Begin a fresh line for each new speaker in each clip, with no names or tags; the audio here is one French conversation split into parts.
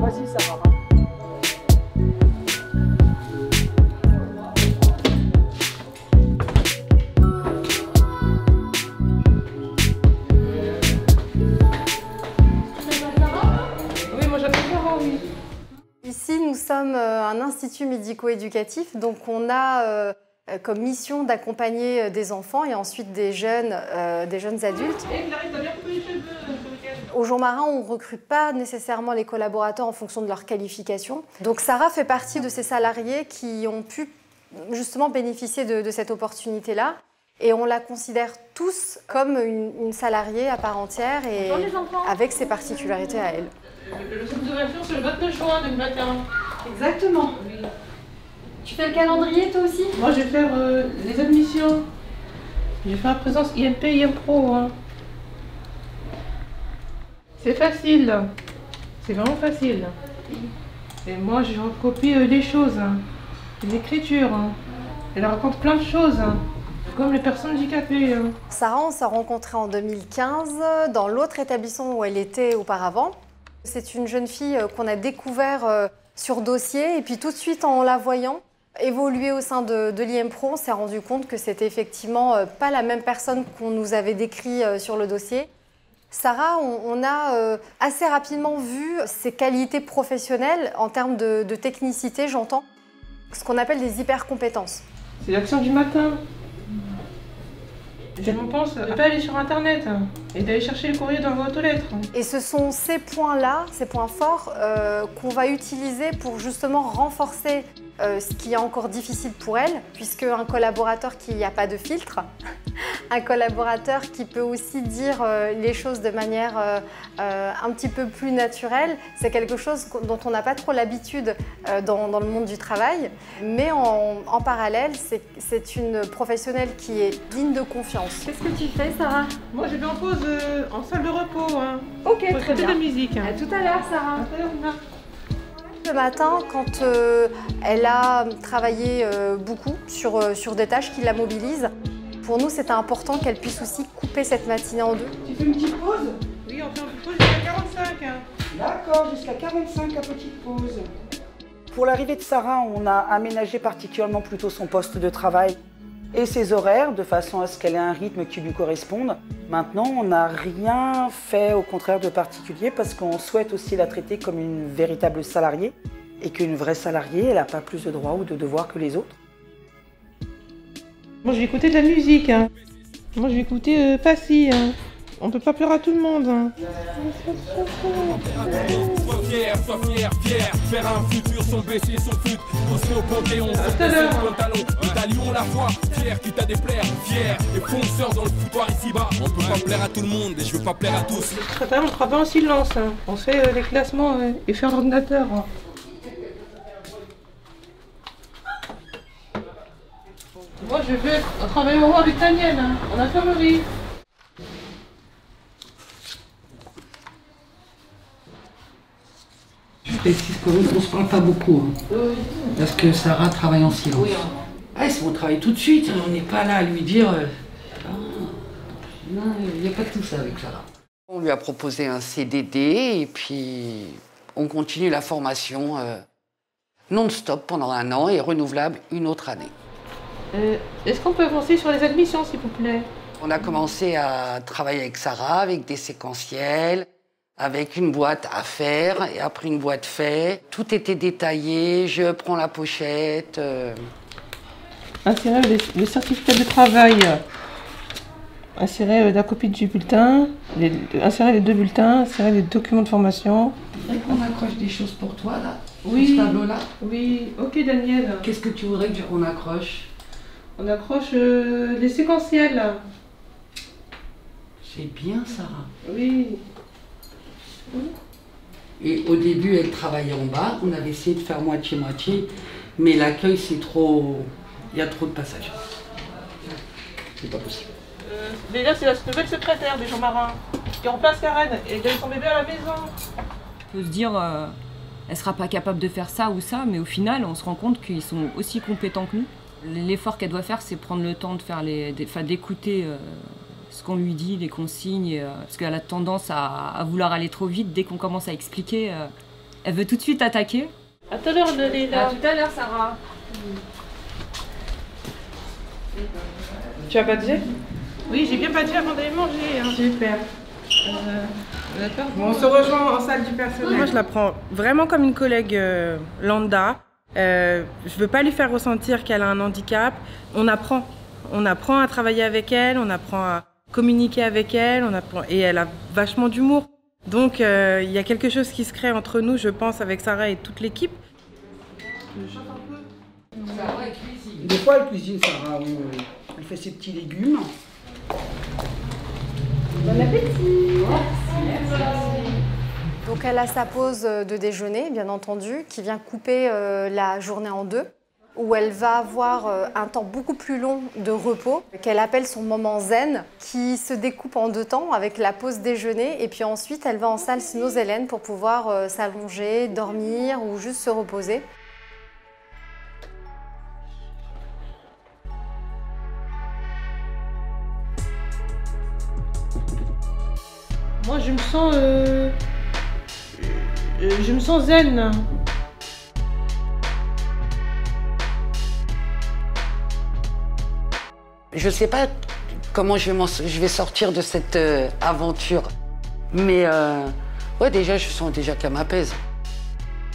Vas-y, ça va.
Oui, moi j'appelle Sarah, oui.
Ici, nous sommes un institut médico-éducatif, donc on a comme mission d'accompagner des enfants et ensuite des jeunes adultes. Au Jean Marin, on ne recrute pas nécessairement les collaborateurs en fonction de leur qualification. Donc Sarah fait partie de ces salariés qui ont pu justement bénéficier de cette opportunité-là. Et on la considère tous comme une salariée à part entière et avec ses particularités à elle.
Le centre d'ouverture, c'est le 29 juin 2021.
Exactement.
Oui.
Tu fais le calendrier toi aussi?
Moi, je vais faire les admissions. Je vais faire la présence IMP, IMPRO. Hein. C'est facile. C'est vraiment facile. Et moi, je recopie les choses. Hein. L'écriture. Hein. Elle raconte plein de choses. Hein. Comme les personnes handicapées. Hein.
Sarah, on s'est rencontrés en 2015 dans l'autre établissement où elle était auparavant. C'est une jeune fille qu'on a découvert sur dossier et puis tout de suite en la voyant évoluer au sein de l'IMPRO, on s'est rendu compte que c'était effectivement pas la même personne qu'on nous avait décrit sur le dossier. Sarah, on a assez rapidement vu ses qualités professionnelles en termes de technicité, j'entends, ce qu'on appelle des hyper-compétences.
C'est l'action du matin. Je me pense de ne pas aller sur Internet hein, et d'aller chercher le courrier dans la boîte aux lettres.
Et ce sont ces points-là, ces points forts, qu'on va utiliser pour justement renforcer ce qui est encore difficile pour elle, puisque un collaborateur qui n'a pas de filtre, un collaborateur qui peut aussi dire les choses de manière un petit peu plus naturelle, c'est quelque chose dont on n'a pas trop l'habitude dans le monde du travail, mais en parallèle, c'est une professionnelle qui est digne de confiance. Qu'est-ce que tu fais, Sarah?
Moi, je vais en pause en salle de repos. Hein,
ok,
pour
très
écouter
bien.
de la musique. Hein.
À tout à l'heure, Sarah.
À tout à l'heure, Nina.
Le matin, quand elle a travaillé beaucoup sur des tâches qui la mobilisent, pour nous, c'était important qu'elle puisse aussi couper cette matinée en deux.
Tu fais une petite pause?
Oui, on fait une petite pause jusqu'à 45. Hein.
D'accord, jusqu'à 45 la petite pause. Pour l'arrivée de Sarah, on a aménagé particulièrement plutôt son poste de travail et ses horaires de façon à ce qu'elle ait un rythme qui lui corresponde. Maintenant, on n'a rien fait au contraire de particulier parce qu'on souhaite aussi la traiter comme une véritable salariée et qu'une vraie salariée, elle n'a pas plus de droits ou de devoirs que les autres.
Moi, je vais écouter de la musique. Hein. Moi, je vais écouter Passy. Hein. On peut pas plaire à tout le monde. Hein.
Sois fier, faire un futur sans baisser son fut. Bosser au Panthéon,
tout à l'heure.
pantalon, médaillon la foi, fier quitte à déplaire, fier et fonceur dans le foutoir ici-bas. On peut pas plaire à tout le monde et je veux pas plaire à tous.
On travaille en silence. Hein. On fait les classements et faire l'ordinateur. Hein. Moi, je fais un travail au avec Daniel, hein, en infirmerie.
Je précise qu'on ne se parle pas beaucoup, hein,
Oui.
parce que Sarah travaille en silence.
Oui.
Ah, c'est mon travail tout de suite, on n'est pas là à lui dire... non, il n'y a pas de tout ça avec Sarah. On lui a proposé un CDD et puis on continue la formation non-stop pendant 1 an et renouvelable une autre année.
Est-ce qu'on peut avancer sur les admissions, s'il vous plaît?
On a commencé à travailler avec Sarah, avec des séquentiels, avec une boîte à faire, et après une boîte faite. Tout était détaillé, je prends la pochette.
Insérer le certificat de travail, insérer la copie du bulletin, insérer les 2 bulletins, insérer les documents de formation.
On accroche des choses pour toi, là,
Oui.
sur ce tableau-là.
Oui, ok Daniel.
Qu'est-ce que tu voudrais qu'on accroche?
On accroche les séquentiels.
C'est bien, Sarah.
Oui.
Et au début, elle travaillait en bas. On avait essayé de faire moitié-moitié, mais l'accueil, c'est trop... Il y a trop de passages. C'est pas possible.
Déjà, c'est la nouvelle secrétaire des Jean Marin qui remplace Karen et elle donne son bébé à la maison.
On peut se dire, elle sera pas capable de faire ça ou ça, mais au final, on se rend compte qu'ils sont aussi compétents que nous. L'effort qu'elle doit faire, c'est prendre le temps de faire d'écouter ce qu'on lui dit, les consignes, parce qu'elle a tendance à vouloir aller trop vite. Dès qu'on commence à expliquer, Elle veut tout de suite attaquer.
À tout à l'heure, Leila.
À tout à l'heure, Sarah.
Tu as pâté? Oui, j'ai bien pâté avant d'aller manger. Hein. Super. D'accord. Bon, on se rejoint en salle du personnel. Moi, je la prends vraiment comme une collègue lambda. Je veux pas lui faire ressentir qu'elle a un handicap. On apprend à travailler avec elle, on apprend à communiquer avec elle, et elle a vachement d'humour. Donc, il y a quelque chose qui se crée entre nous, je pense, avec Sarah et toute l'équipe.
Des fois, elle cuisine, Sarah. Elle fait ses petits légumes.
Bon appétit. Merci. Donc elle a sa pause de déjeuner, bien entendu, qui vient couper la journée en deux, où elle va avoir un temps beaucoup plus long de repos, qu'elle appelle son moment zen, qui se découpe en 2 temps avec la pause déjeuner, et puis ensuite elle va en salle Cynos-Hélène pour pouvoir s'allonger, dormir ou juste se reposer.
Moi, je me sens zen.
Je sais pas comment je vais sortir de cette aventure. Mais ouais, déjà, je sens déjà qu'elle m'apaise.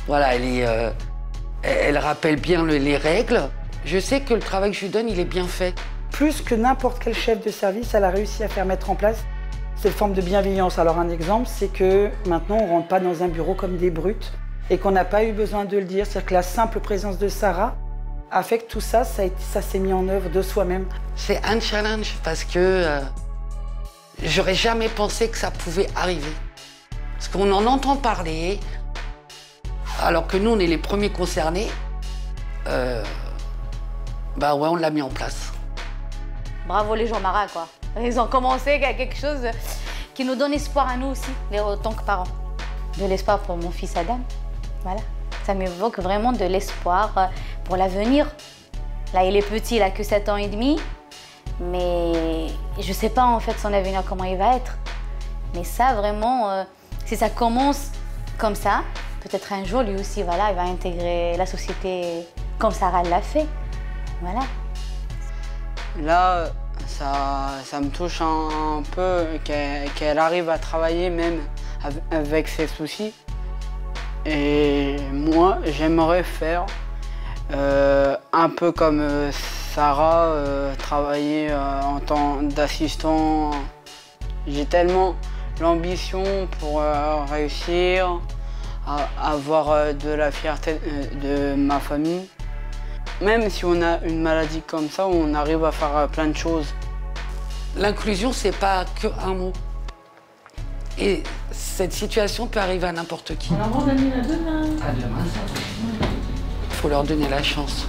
Voilà, elle rappelle bien les règles. Je sais que le travail que je lui donne, il est bien fait.
Plus que n'importe quel chef de service, elle a réussi à faire mettre en place cette forme de bienveillance. Alors un exemple, c'est que maintenant, on ne rentre pas dans un bureau comme des brutes et qu'on n'a pas eu besoin de le dire. C'est-à-dire que la simple présence de Sarah a fait que tout ça, ça s'est mis en œuvre de soi-même.
C'est un challenge parce que j'aurais jamais pensé que ça pouvait arriver. Parce qu'on en entend parler, alors que nous, on est les premiers concernés. Bah ouais, on l'a mis en place.
Bravo les gens Mara, quoi. Ils ont commencé avec quelque chose qui nous donne espoir à nous aussi, en tant que parents. De l'espoir pour mon fils Adam, voilà. Ça m'évoque vraiment de l'espoir pour l'avenir. Là, il est petit, il a que 7 ans et demi, mais je sais pas en fait son avenir, comment il va être. Mais ça, vraiment, si ça commence comme ça, peut-être un jour, lui aussi, voilà, il va intégrer la société comme Sarah l'a fait, voilà.
Là, ça me touche un peu qu'elle arrive à travailler même avec ses soucis. Et moi, j'aimerais faire un peu comme Sarah, travailler en tant d'assistant. J'ai tellement l'ambition pour réussir, avoir de la fierté de ma famille. Même si on a une maladie comme ça, on arrive à faire plein de choses.
L'inclusion, c'est pas qu'un mot. Et cette situation peut arriver à n'importe qui.
Alors, on va à demain.
À demain. Il faut leur donner la chance.